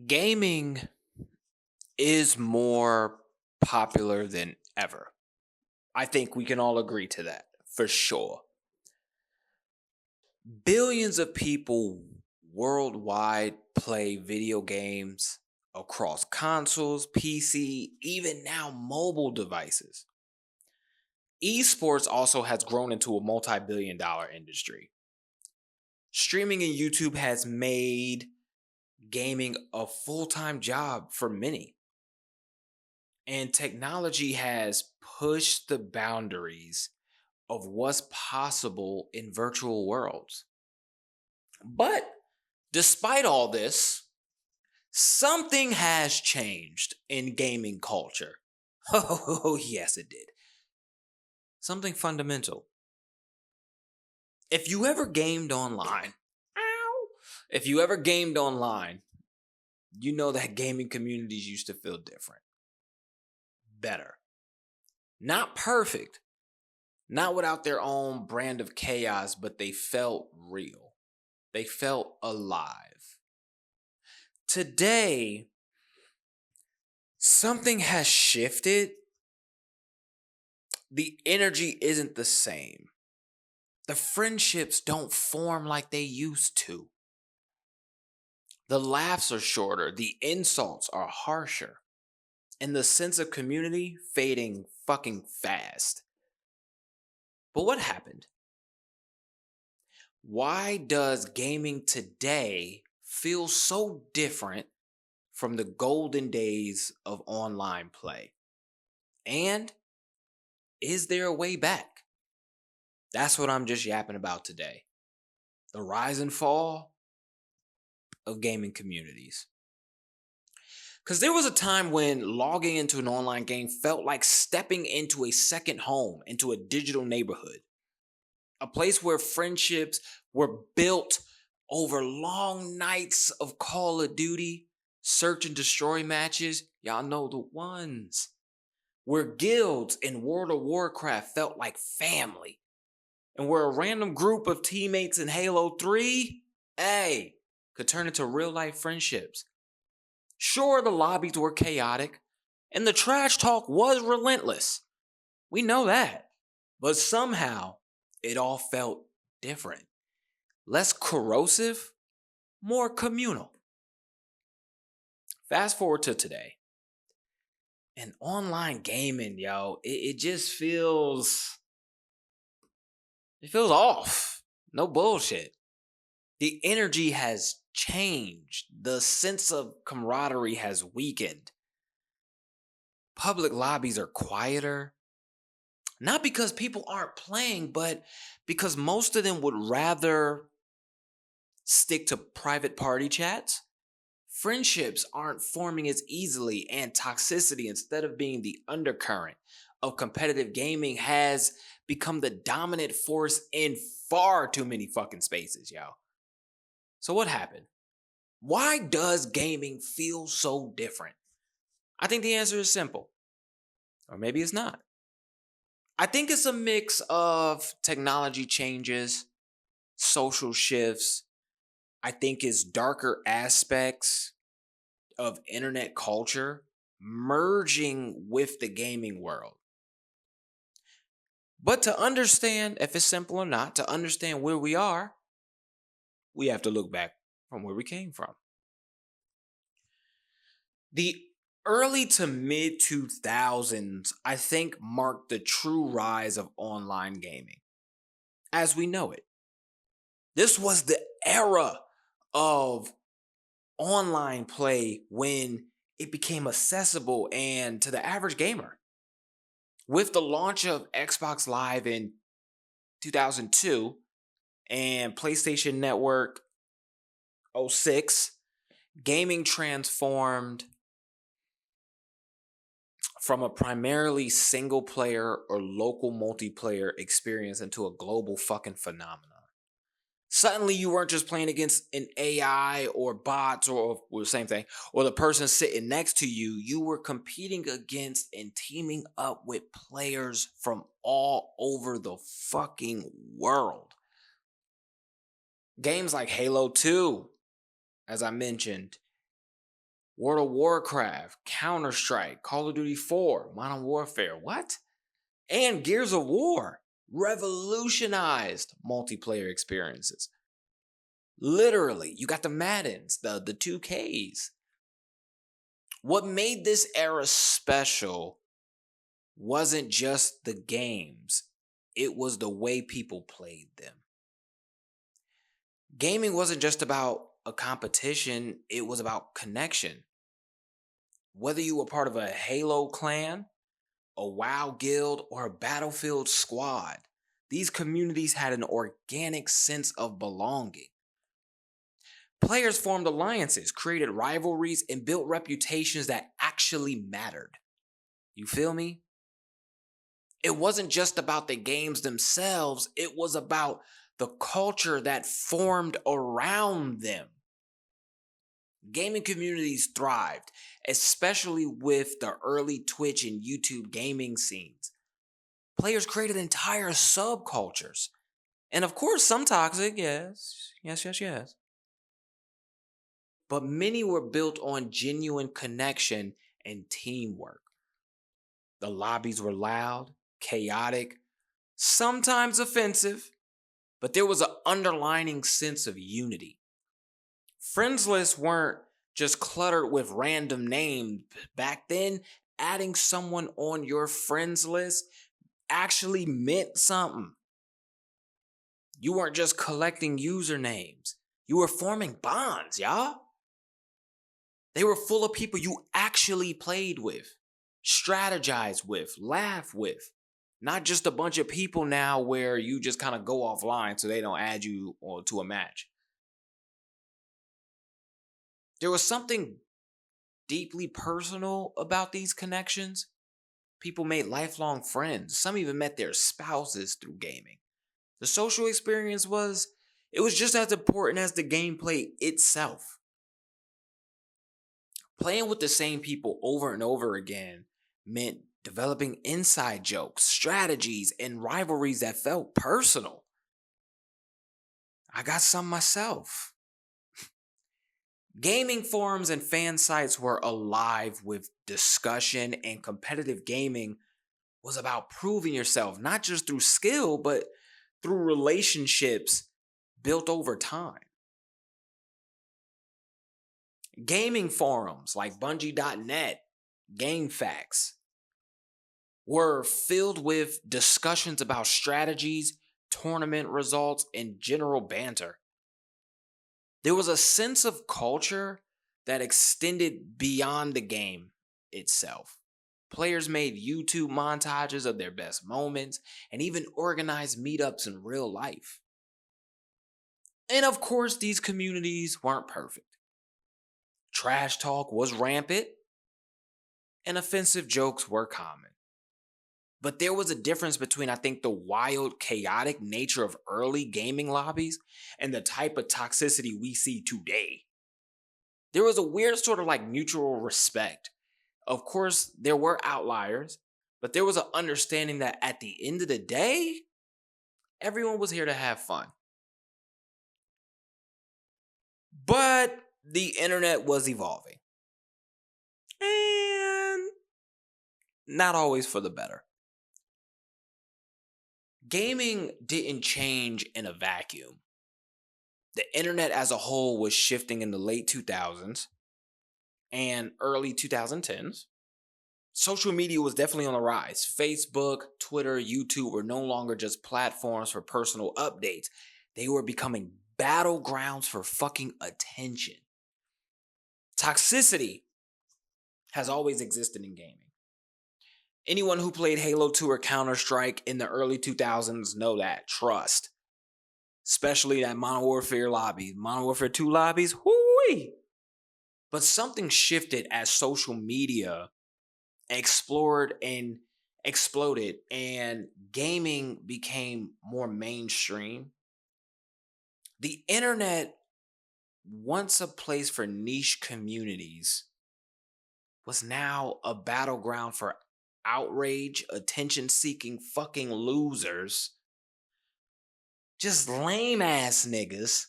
Gaming is more popular than ever. I think we can all agree to that for sure. Billions of people worldwide play video games across consoles, PC, even now mobile devices. Esports also has grown into a multi billion dollar industry. Streaming and YouTube has made gaming a full time job for many. And technology has pushed the boundaries of what's possible in virtual worlds. But despite all this, something has changed in gaming culture. Oh, yes, it did. Something fundamental. If you ever gamed online, if you ever gamed online, you know that gaming communities used to feel different, better. Not perfect, not without their own brand of chaos, but they felt real. They felt alive. Today, something has shifted. The energy isn't the same. The friendships don't form like they used to. The laughs are shorter, the insults are harsher, and the sense of community fading fucking fast. But what happened? Why does gaming today feel so different from the golden days of online play? And is there a way back? That's what I'm just yapping about today. The rise and fall of gaming communities. Because there was a time when logging into an online game felt like stepping into a second home, into a digital neighborhood. A place where friendships were built over long nights of Call of Duty, search and destroy matches. Y'all know the ones. Where guilds in World of Warcraft felt like family. And where a random group of teammates in Halo 3, could turn into real life friendships. Sure, the lobbies were chaotic, and the trash talk was relentless. We know that. But somehow, it all felt different. Less corrosive, more communal. Fast forward to today. And online gaming, yo, it just feels. It feels off. No bullshit. The energy has changed. The sense of camaraderie has weakened. Public lobbies are quieter. Not because people aren't playing, but because most of them would rather stick to private party chats. Friendships aren't forming as easily, and toxicity, instead of being the undercurrent of competitive gaming, has become the dominant force in far too many fucking spaces, yo. So what happened? Why does gaming feel so different? I think the answer is simple. Or maybe it's not. I think it's a mix of technology changes, social shifts. I think it's darker aspects of internet culture merging with the gaming world. But to understand if it's simple or not, to understand where we are, we have to look back from where we came from. The early to mid 2000s, I think, marked the true rise of online gaming as we know it. This was the era of online play when it became accessible and to the average gamer. With the launch of Xbox Live in 2002 and PlayStation Network '06, gaming transformed from a primarily single player or local multiplayer experience into a global fucking phenomenon. Suddenly, you weren't just playing against an AI or bots or the same thing, or the person sitting next to you. You were competing against and teaming up with players from all over the fucking world. Games like Halo 2, as I mentioned, World of Warcraft, Counter-Strike, Call of Duty 4, Modern Warfare, what? And Gears of War revolutionized multiplayer experiences. Literally, you got the Maddens, the 2Ks. What made this era special wasn't just the games, it was the way people played them. Gaming wasn't just about a competition, it was about connection. Whether you were part of a Halo clan, a WoW guild, or a Battlefield squad, these communities had an organic sense of belonging. Players formed alliances, created rivalries, and built reputations that actually mattered. You feel me? It wasn't just about the games themselves, it was about the culture that formed around them. Gaming communities thrived, especially with the early Twitch and YouTube gaming scenes. Players created entire subcultures. And of course, some toxic, yes. But many were built on genuine connection and teamwork. The lobbies were loud, chaotic, sometimes offensive, but there was an underlining sense of unity. Friends lists weren't just cluttered with random names. Back then, adding someone on your friends list actually meant something. You weren't just collecting usernames. You were forming bonds, y'all. They were full of people you actually played with, strategized with, laughed with. Not just a bunch of people now where you just kind of go offline so they don't add you to a match. There was something deeply personal about these connections. People made lifelong friends. Some even met their spouses through gaming. The social experience was just as important as the gameplay itself. Playing with the same people over and over again meant developing inside jokes, strategies, and rivalries that felt personal. I got some myself. Gaming forums and fan sites were alive with discussion, and competitive gaming was about proving yourself, not just through skill, but through relationships built over time. Gaming forums like Bungie.net, GameFAQs, were filled with discussions about strategies, tournament results, and general banter. There was a sense of culture that extended beyond the game itself. Players made YouTube montages of their best moments and even organized meetups in real life. And of course, these communities weren't perfect. Trash talk was rampant, and offensive jokes were common. But there was a difference between, I think, the wild, chaotic nature of early gaming lobbies and the type of toxicity we see today. There was a weird sort of like mutual respect. Of course, there were outliers, but there was an understanding that at the end of the day, everyone was here to have fun. But the internet was evolving. And not always for the better. Gaming didn't change in a vacuum. The internet as a whole was shifting in the late 2000s and early 2010s. Social media was definitely on the rise. Facebook, Twitter, YouTube were no longer just platforms for personal updates. They were becoming battlegrounds for fucking attention. Toxicity has always existed in gaming. Anyone who played Halo 2 or Counter-Strike in the early 2000s know that. Trust. Especially that Modern Warfare lobby. Modern Warfare 2 lobbies, whoo-wee. But something shifted as social media explored and exploded and gaming became more mainstream. The internet, once a place for niche communities, was now a battleground for outrage, attention-seeking fucking losers, just lame-ass niggas,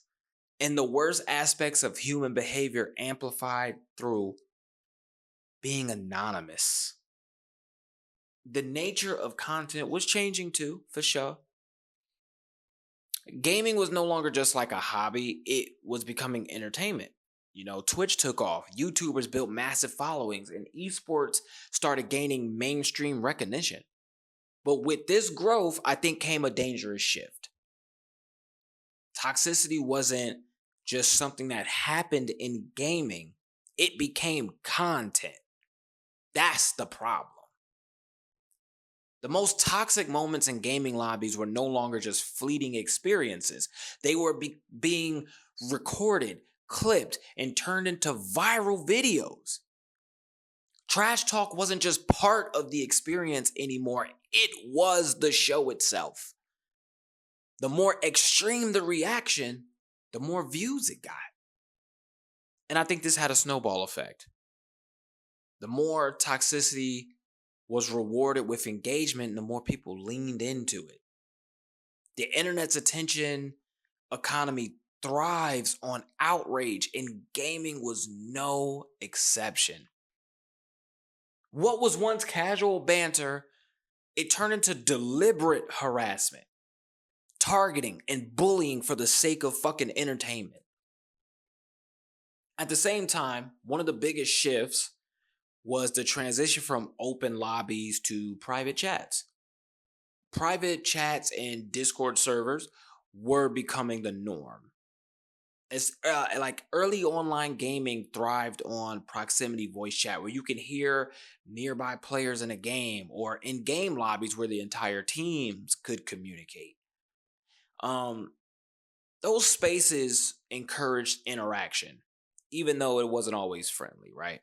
and the worst aspects of human behavior amplified through being anonymous. The nature of content was changing too, for sure. Gaming was no longer just like a hobby, it was becoming entertainment. Twitch took off, YouTubers built massive followings, and esports started gaining mainstream recognition. But with this growth, I think came a dangerous shift. Toxicity wasn't just something that happened in gaming, it became content. That's the problem. The most toxic moments in gaming lobbies were no longer just fleeting experiences. They were being recorded, clipped, and turned into viral videos. Trash talk wasn't just part of the experience anymore, it was the show itself. The more extreme the reaction, the more views it got. And I think this had a snowball effect. The more toxicity was rewarded with engagement, the more people leaned into it. The internet's attention economy thrives on outrage, and gaming was no exception. What was once casual banter, it turned into deliberate harassment, targeting, and bullying for the sake of fucking entertainment. At the same time, one of the biggest shifts was the transition from open lobbies to private chats. Private chats and Discord servers were becoming the norm. It's like early online gaming thrived on proximity voice chat, where you can hear nearby players in a game, or in game lobbies where the entire teams could communicate. Those spaces encouraged interaction, even though it wasn't always friendly, right?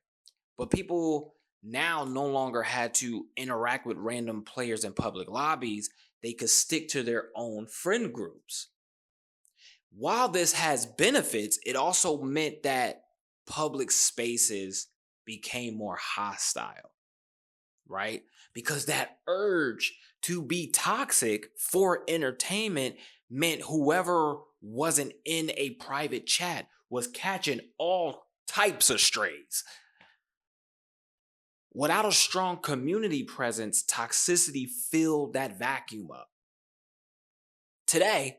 But people now no longer had to interact with random players in public lobbies. They could stick to their own friend groups. While this has benefits, it also meant that public spaces became more hostile, right? Because that urge to be toxic for entertainment meant whoever wasn't in a private chat was catching all types of strays. Without a strong community presence, toxicity filled that vacuum up. Today,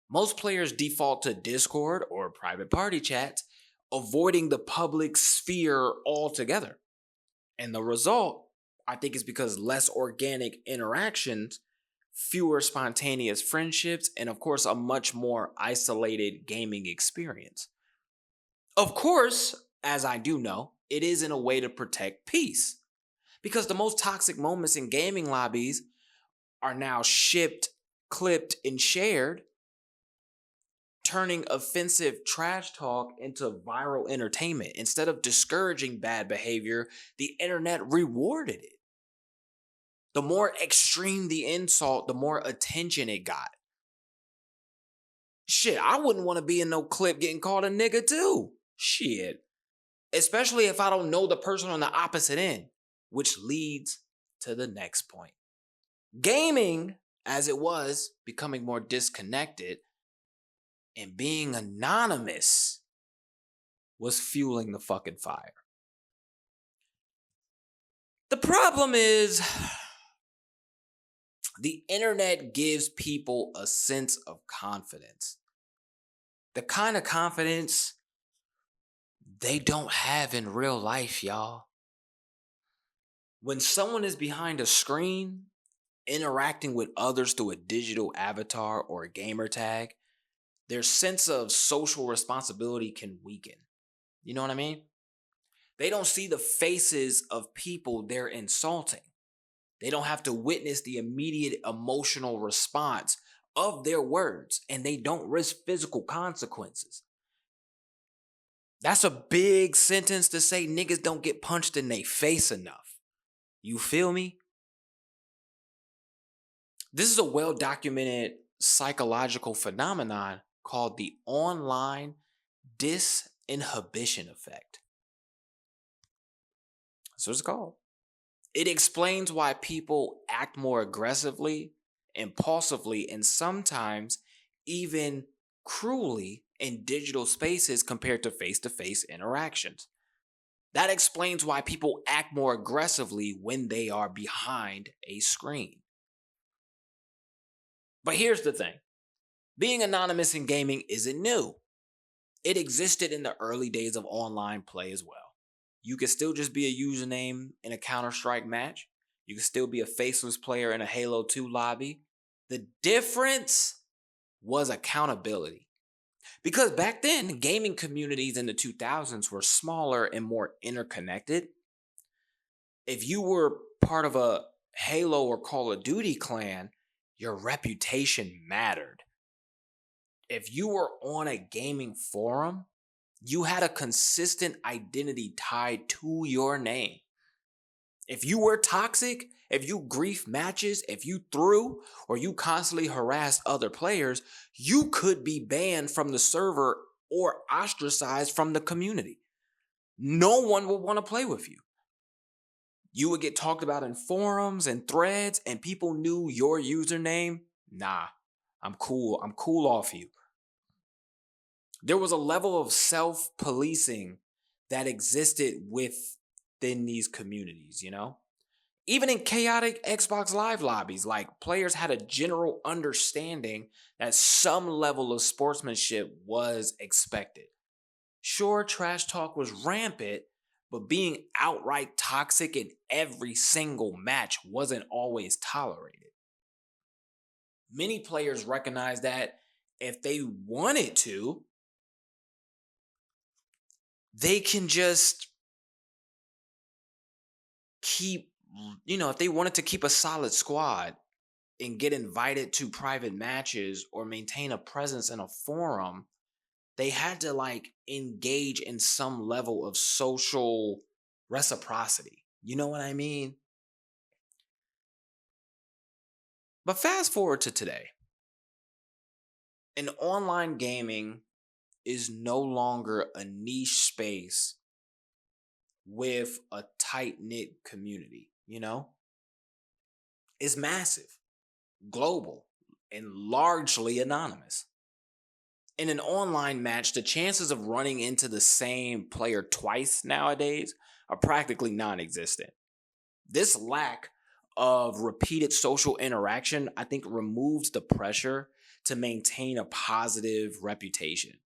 most players default to Discord or private party chats, avoiding the public sphere altogether. And the result, I think, is because less organic interactions, fewer spontaneous friendships, and of course, a much more isolated gaming experience. Of course, as I do know, it is in a way to protect peace, because the most toxic moments in gaming lobbies are now shipped, clipped, and shared, turning offensive trash talk into viral entertainment. Instead of discouraging bad behavior, the internet rewarded it. The more extreme the insult, the more attention it got. Shit, I wouldn't want to be in no clip getting called a nigga too. Shit. Especially if I don't know the person on the opposite end, which leads to the next point. Gaming, as it was becoming more disconnected, and being anonymous was fueling the fucking fire. The problem is, the internet gives people a sense of confidence. The kind of confidence they don't have in real life, y'all. When someone is behind a screen, interacting with others through a digital avatar or a gamer tag, their sense of social responsibility can weaken. You know what I mean? They don't see the faces of people they're insulting. They don't have to witness the immediate emotional response of their words, and they don't risk physical consequences. That's a big sentence to say. Niggas don't get punched in their face enough. You feel me? This is a well-documented psychological phenomenon called the online disinhibition effect. That's what it's called. It explains why people act more aggressively, impulsively, and sometimes even cruelly in digital spaces compared to face-to-face interactions. That explains why people act more aggressively when they are behind a screen. But here's the thing, being anonymous in gaming isn't new. It existed in the early days of online play as well. You could still just be a username in a Counter-Strike match. You could still be a faceless player in a Halo 2 lobby. The difference was accountability. Because back then, gaming communities in the 2000s were smaller and more interconnected. If you were part of a Halo or Call of Duty clan, your reputation mattered. If you were on a gaming forum, you had a consistent identity tied to your name. If you were toxic, if you grief matches, if you threw or you constantly harassed other players, you could be banned from the server or ostracized from the community. No one would want to play with you. You would get talked about in forums and threads, and people knew your username. Nah, I'm cool. I'm cool off you. There was a level of self-policing that existed within these communities, you know? Even in chaotic Xbox Live lobbies, like players had a general understanding that some level of sportsmanship was expected. Sure, trash talk was rampant, but being outright toxic in every single match wasn't always tolerated. Many players recognized that if they wanted to, they can just keep, if they wanted to keep a solid squad and get invited to private matches or maintain a presence in a forum, they had to like engage in some level of social reciprocity. You know what I mean? But fast forward to today. And online gaming is no longer a niche space with a tight-knit community, you know? It's massive, global, and largely anonymous. In an online match, the chances of running into the same player twice nowadays are practically non-existent. This lack of repeated social interaction, I think, removes the pressure to maintain a positive reputation.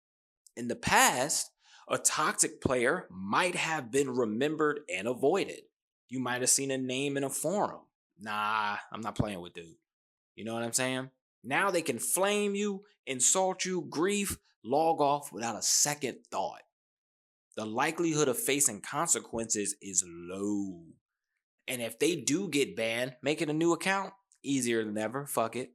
In the past, a toxic player might have been remembered and avoided. You might have seen a name in a forum. Nah, I'm not playing with dude. You know what I'm saying? Now they can flame you, insult you, grief, log off without a second thought. The likelihood of facing consequences is low. And if they do get banned, making a new account, easier than ever. Fuck it.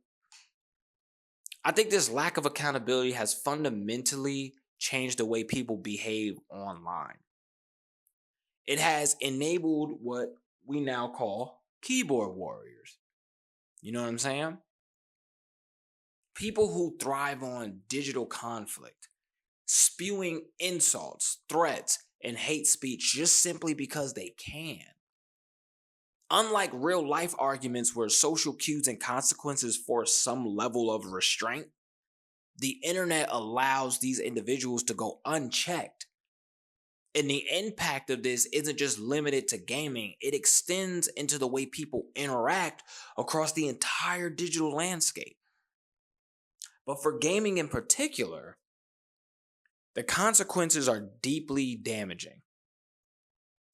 I think this lack of accountability has fundamentally changed the way people behave online. It has enabled what we now call keyboard warriors. You know what I'm saying? People who thrive on digital conflict, spewing insults, threats, and hate speech just simply because they can. Unlike real life arguments where social cues and consequences force some level of restraint, the internet allows these individuals to go unchecked. And the impact of this isn't just limited to gaming, it extends into the way people interact across the entire digital landscape. But for gaming in particular, the consequences are deeply damaging.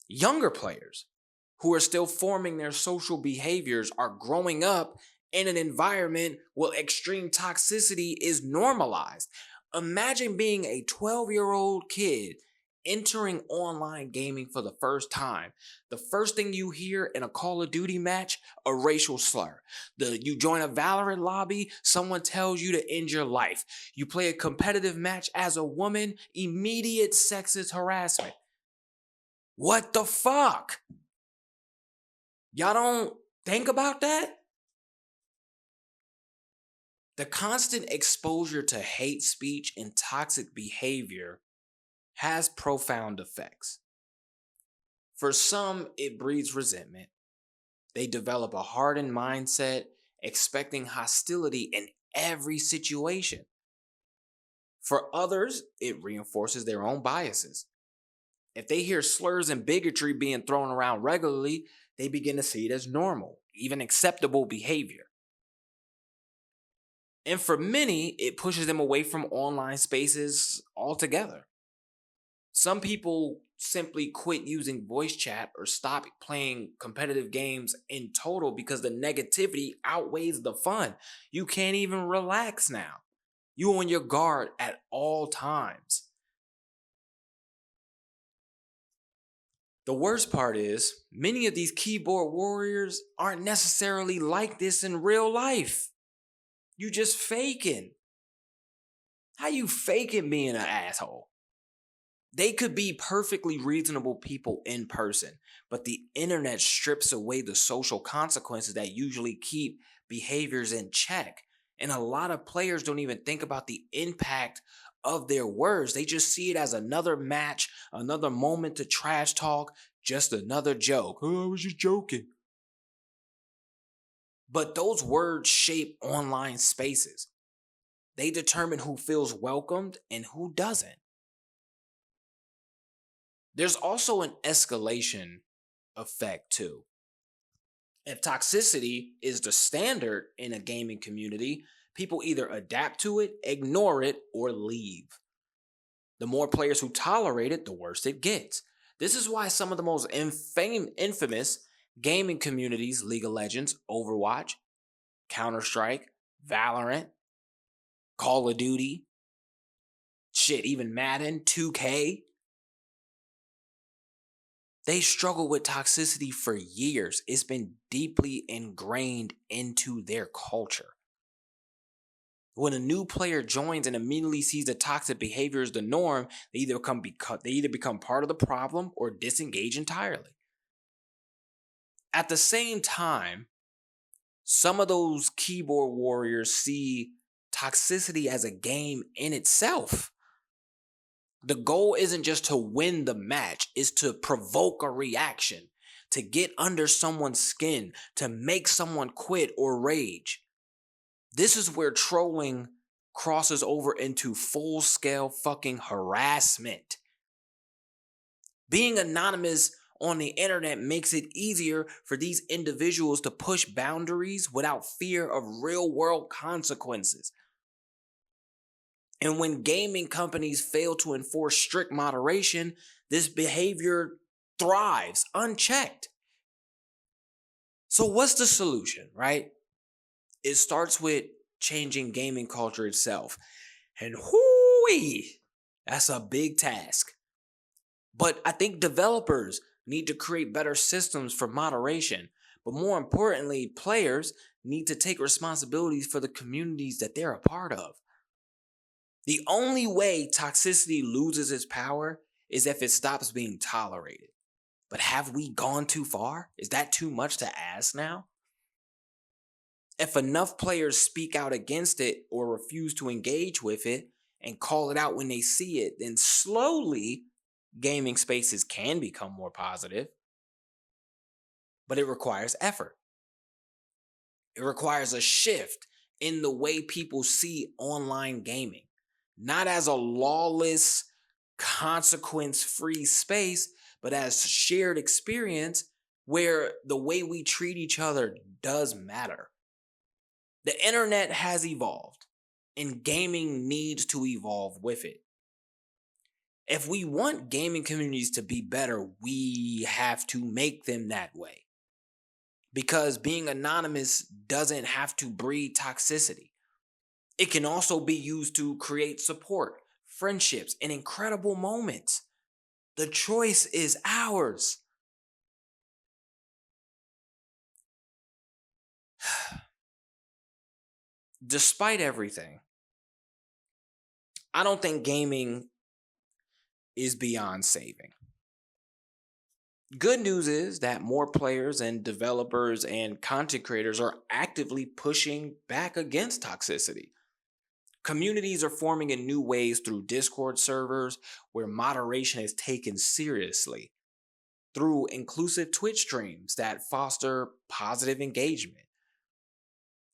Younger players who are still forming their social behaviors are growing up in an environment where extreme toxicity is normalized. Imagine being a 12-year-old kid entering online gaming for the first time. The first thing you hear in a Call of Duty match, a racial slur. You join a Valorant lobby, someone tells you to end your life. You play a competitive match as a woman, immediate sexist harassment. What the fuck? Y'all don't think about that? The constant exposure to hate speech and toxic behavior has profound effects. For some, it breeds resentment. They develop a hardened mindset, expecting hostility in every situation. For others, it reinforces their own biases. If they hear slurs and bigotry being thrown around regularly, they begin to see it as normal, even acceptable behavior. And for many, it pushes them away from online spaces altogether. Some people simply quit using voice chat or stop playing competitive games in total because the negativity outweighs the fun. You can't even relax now. You on your guard at all times. The worst part is, many of these keyboard warriors aren't necessarily like this in real life. You just faking. How you faking being an asshole? They could be perfectly reasonable people in person, but the internet strips away the social consequences that usually keep behaviors in check. And a lot of players don't even think about the impact of their words. They just see it as another match, another moment to trash talk, just another joke. Oh, I was just joking. But those words shape online spaces. They determine who feels welcomed and who doesn't. There's also an escalation effect too. If toxicity is the standard in a gaming community, people either adapt to it, ignore it, or leave. The more players who tolerate it, the worse it gets. This is why some of the most infamous gaming communities, League of Legends, Overwatch, Counter-Strike, Valorant, Call of Duty, shit, even Madden, 2K, they struggle with toxicity for years. It's been deeply ingrained into their culture. When a new player joins and immediately sees the toxic behavior as the norm, they either become part of the problem or disengage entirely. At the same time, some of those keyboard warriors see toxicity as a game in itself. The goal isn't just to win the match, it's to provoke a reaction, to get under someone's skin, to make someone quit or rage. This is where trolling crosses over into full-scale fucking harassment. Being anonymous on the internet makes it easier for these individuals to push boundaries without fear of real-world consequences. And when gaming companies fail to enforce strict moderation, this behavior thrives unchecked. So what's the solution, right? It starts with changing gaming culture itself. And whoo-wee, that's a big task. But I think developers need to create better systems for moderation. But more importantly, players need to take responsibilities for the communities that they're a part of. The only way toxicity loses its power is if it stops being tolerated. But have we gone too far? Is that too much to ask now? If enough players speak out against it or refuse to engage with it and call it out when they see it, then slowly gaming spaces can become more positive. But it requires effort. It requires a shift in the way people see online gaming. Not as a lawless, consequence-free space, but as shared experience where the way we treat each other does matter. The internet has evolved, and gaming needs to evolve with it. If we want gaming communities to be better, we have to make them that way. Because being anonymous doesn't have to breed toxicity. It can also be used to create support, friendships, and incredible moments. The choice is ours. Despite everything, I don't think gaming is beyond saving. Good news is that more players and developers and content creators are actively pushing back against toxicity. Communities are forming in new ways through Discord servers where moderation is taken seriously, through inclusive Twitch streams that foster positive engagement,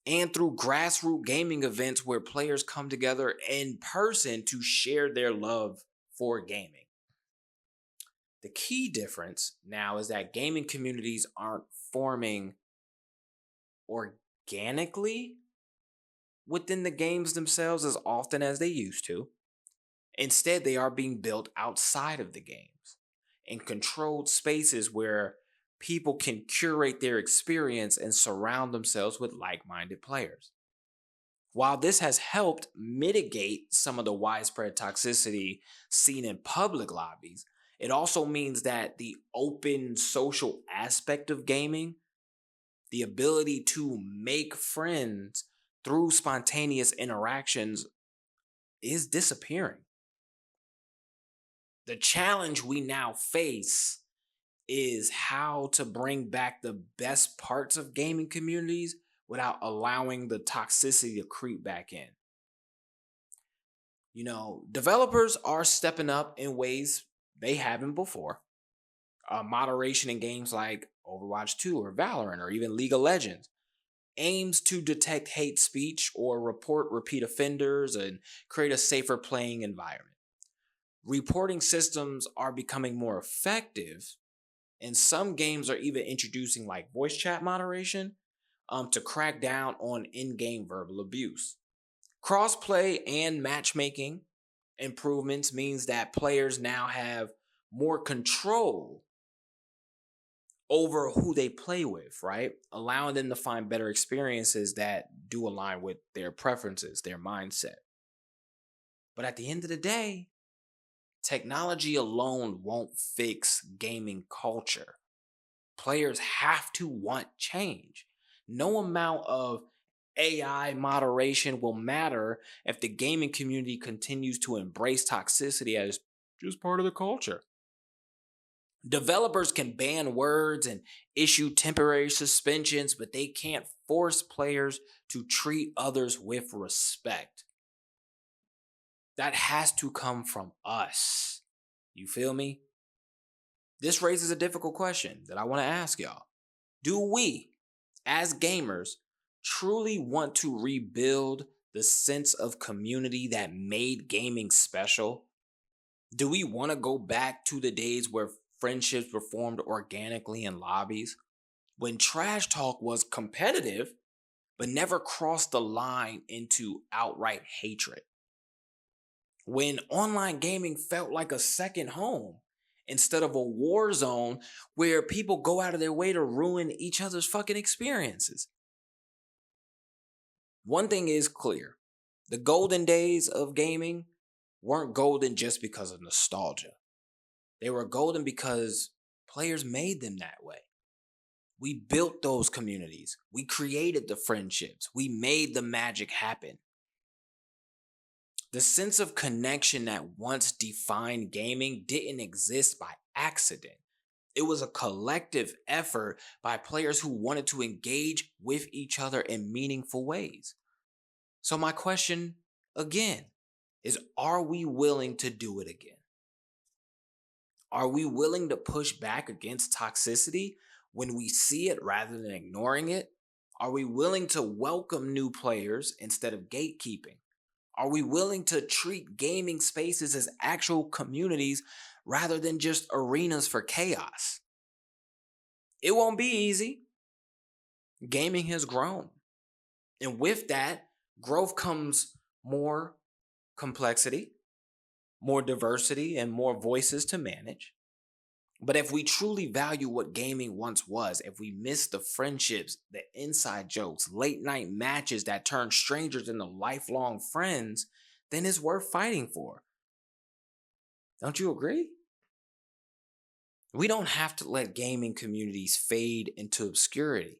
and through grassroots gaming events where players come together in person to share their love for gaming. The key difference now is that gaming communities aren't forming organically within the games themselves as often as they used to. Instead, they are being built outside of the games in controlled spaces where people can curate their experience and surround themselves with like minded players. While this has helped mitigate some of the widespread toxicity seen in public lobbies, it also means that the open social aspect of gaming, the ability to make friends through spontaneous interactions, is disappearing. The challenge we now face is how to bring back the best parts of gaming communities without allowing the toxicity to creep back in. Developers are stepping up in ways they haven't before. Moderation in games like Overwatch 2 or Valorant or even League of Legends aims to detect hate speech or report repeat offenders and create a safer playing environment. Reporting systems are becoming more effective, and some games are even introducing like voice chat moderation to crack down on in-game verbal abuse. Crossplay and matchmaking improvements means that players now have more control over who they play with, right? Allowing them to find better experiences that do align with their preferences, their mindset. But at the end of the day, technology alone won't fix gaming culture. Players have to want change. No amount of AI moderation will matter if the gaming community continues to embrace toxicity as just part of the culture. Developers can ban words and issue temporary suspensions, but they can't force players to treat others with respect. That has to come from us. You feel me? This raises a difficult question that I want to ask y'all. Do we, as gamers, truly want to rebuild the sense of community that made gaming special? Do we want to go back to the days where friendships were formed organically in lobbies? When trash talk was competitive, but never crossed the line into outright hatred? When online gaming felt like a second home instead of a war zone where people go out of their way to ruin each other's fucking experiences? One thing is clear. The golden days of gaming weren't golden just because of nostalgia. They were golden because players made them that way. We built those communities. We created the friendships. We made the magic happen. The sense of connection that once defined gaming didn't exist by accident. It was a collective effort by players who wanted to engage with each other in meaningful ways. So my question again is, are we willing to do it again? Are we willing to push back against toxicity when we see it rather than ignoring it? Are we willing to welcome new players instead of gatekeeping? Are we willing to treat gaming spaces as actual communities rather than just arenas for chaos? It won't be easy. Gaming has grown. And with that growth comes more complexity, more diversity, and more voices to manage. But if we truly value what gaming once was, if we miss the friendships, the inside jokes, late night matches that turn strangers into lifelong friends, then it's worth fighting for. Don't you agree? We don't have to let gaming communities fade into obscurity,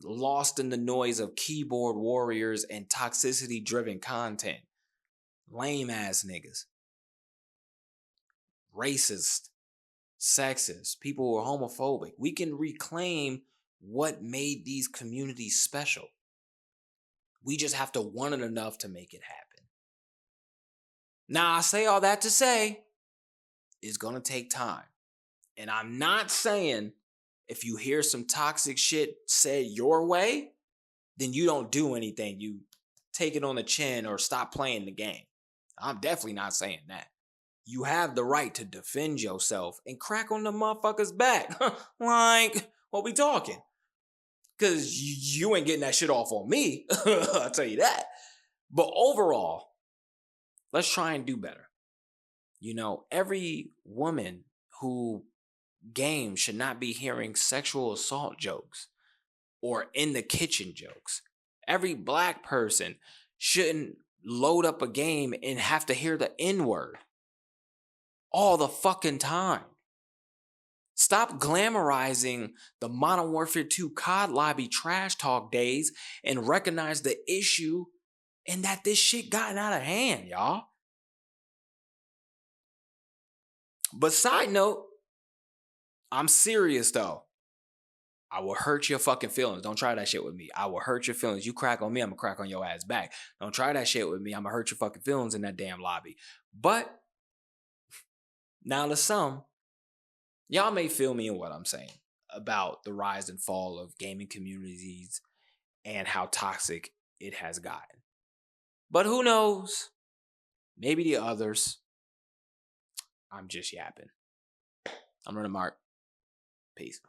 lost in the noise of keyboard warriors and toxicity driven content. Lame ass niggas. Racist. Sexist, people who are homophobic. We can reclaim what made these communities special. We just have to want it enough to make it happen. Now, I say all that to say it's going to take time. And I'm not saying if you hear some toxic shit said your way, then you don't do anything. You take it on the chin or stop playing the game. I'm definitely not saying that. you have the right to defend yourself and crack on the motherfucker's back. Like, what we talking? Because you ain't getting that shit off on me. I'll tell you that. But overall, let's try and do better. You know, every woman who games should not be hearing sexual assault jokes or in the kitchen jokes. Every black person shouldn't load up a game and have to hear the N word all the fucking time. Stop glamorizing the Modern Warfare 2 COD lobby trash talk days and recognize the issue and that this shit gotten out of hand, y'all. But side note, I'm serious though. I will hurt your fucking feelings. Don't try that shit with me. I will hurt your feelings. You crack on me, I'm gonna crack on your ass back. Don't try that shit with me. I'm gonna hurt your fucking feelings in that damn lobby. But now to some, y'all may feel me in what I'm saying about the rise and fall of gaming communities and how toxic it has gotten. But who knows? Maybe the others. I'm just yapping. I'm RenaMarq. Peace.